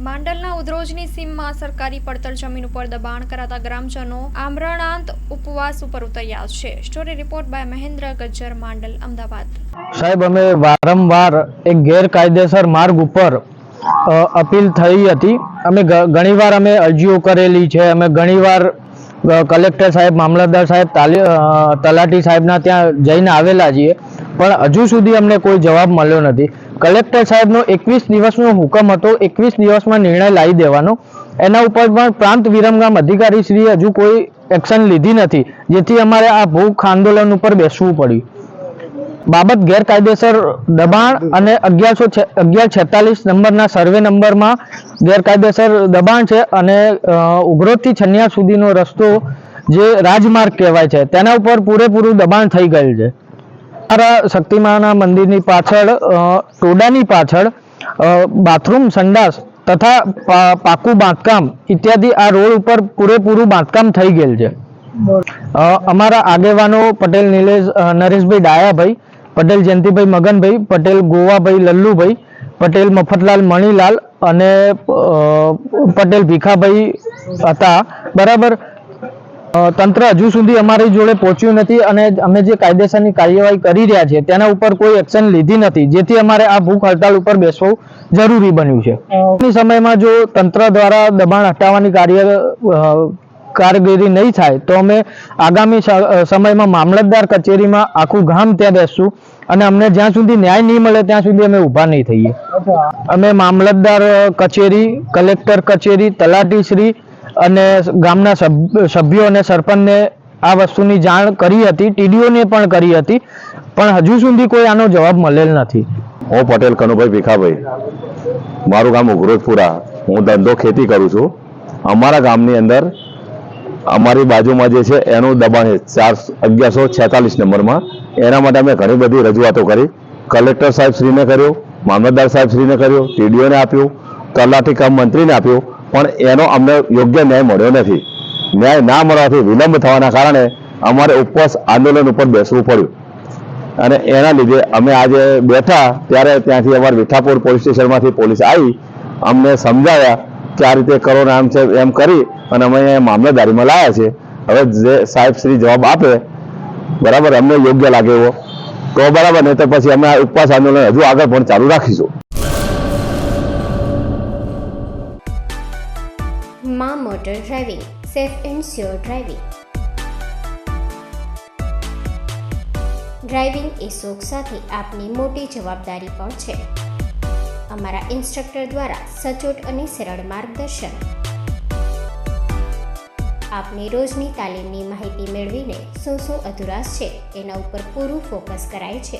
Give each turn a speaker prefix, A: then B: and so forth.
A: માંડલના ઉધરોજની સીમમાં સરકારી પડતર જમીન ઉપર દબાણ કરાતા ગ્રામજનો આમરણાંત ઉપવાસ ઉપર ઉતર્યા છે। Story report by Mahendra Gajjar, Mandal, Ahmedabad.
B: સાહેબ, અમે વારંવાર એક ગેરકાયદેસર માર્ગ ઉપર અપીલ થઈ હતી। અમે ઘણીવાર અમે અરજીઓ કરેલી છે। અમે ઘણીવાર કલેક્ટર સાહેબ, મામલતદાર સાહેબ, તલાટી સાહેબના ત્યાં જઈને આવેલા છીએ, પણ હજુ સુધી અમને કોઈ જવાબ મળ્યો નથી। કલેક્ટર સાહેબનો 21 દિવસનો હુકમ હતો, 21 દિવસમાં નિર્ણય લાવી દેવાનો। એના ઉપર પણ પ્રાંત વિરમગામ અધિકારી શ્રી હજુ કોઈ એક્શન લીધી નથી, જેથી અમારે આ ભૂખ આંદોલન ઉપર બેસવું પડ્યું। બાબત ગેરકાયદેસર દબાણ અને 1146 નંબરના સર્વે નંબરમાં ગેરકાયદેસર દબાણ છે અને ઉઘરોદથી છન્યા સુધીનો રસ્તો જે રાજમાર્ગ કહેવાય છે તેના ઉપર પૂરેપૂરું દબાણ થઈ ગયેલ છે। અમારા શક્તિમાના મંદિરની પાછળ, ટોડાની પાછળ બાથરૂમ, સંડાસ તથા પાકું બાંધકામ ઇત્યાદિ આ રોડ ઉપર પૂરેપૂરું બાંધકામ થઈ ગયેલ છે। અમારા આગેવાનો પટેલ નરેશભાઈ ડાયાભાઈ, પટેલ જયંતિભાઈ મગનભાઈ, પટેલ ગોવાભાઈ લલ્લુભાઈ, પટેલ મફતલાલ મણીલાલ અને પટેલ ભીખાભાઈ હતા, બરાબર। તંત્ર હજુ સુધી અમારી જોડે પહોંચ્યું નથી અને અમે જે કાયદેસરની કાર્યવાહી કરી રહ્યા છીએ તેના ઉપર કોઈ એક્શન લીધી નથી, જેથી અમારે આ ભૂખ હડતાલ ઉપર બેસવું જરૂરી બન્યું છે। આ સમયમાં જો તંત્ર દ્વારા દબાણ હટાવવાની કારગિરી નહીં થાય તો અમે આગામી સમયમાં મામલતદાર કચેરીમાં આખું ગામ ત્યાં બેસશું અને અમને જ્યાં સુધી ન્યાય નહીં મળે ત્યાં સુધી અમે ઊભા નહીં થઈએ। અમે મામલતદાર કચેરી, કલેક્ટર કચેરી, તલાટીશ્રી અને ગામના સભ્યો અને સરપંચને આ વસ્તુની જાણ કરી હતી, ટીડીઓને પણ કરી હતી, પણ હજુ સુધી કોઈ આનો જવાબ મળેલ નથી।
C: હું પટેલ કનુભાઈ ભીખાભાઈ, મારું ગામ ઉઘરોદપુરા, હું ધંધો ખેતી કરું છું। અમારા ગામની અંદર અમારી બાજુમાં જે છે એનું દબાણ છે 1146 નંબરમાં। એના માટે અમે ઘણી બધી રજૂઆતો કરી, કલેક્ટર સાહેબ શ્રીને કર્યો, મામલતદાર સાહેબ શ્રીને કર્યો, ટીડીઓને આપ્યું, તલાટી કામ મંત્રીને આપ્યું, પણ એનો અમને યોગ્ય ન્યાય મળ્યો નથી। ન્યાય ના મળવાથી વિલંબ થવાના કારણે અમારે ઉપવાસ આંદોલન ઉપર બેસવું પડ્યું અને એના લીધે અમે આજે બેઠા ત્યારે ત્યાંથી અમારા વિઠાપુર પોલીસ સ્ટેશનમાંથી પોલીસ આવી, અમને સમજાવ્યા કે આ રીતે કરો ને આમ છે એમ કરી અને અમે મામલતદારીમાં લાવ્યા છે। હવે જે સાહેબ શ્રી જવાબ આપે, બરાબર, અમને યોગ્ય લાગે એવો તો બરાબર, નહીં તો પછી અમે આ ઉપવાસ આંદોલન હજુ આગળ પણ ચાલુ રાખીશું।
D: માં motor driving, safe and sure driving. Driving એ શોખ સાથે આપની મોટી જવાબદારી પણ છે। અમારા ઇન્સ્ટ્રક્ટર દ્વારા સચોટ અને સરળ માર્ગદર્શન, આપની રોજની તાલીમની માહિતી મેળવીને શું અધુરાશ છે એના ઉપર પૂરું ફોકસ કરાય છે।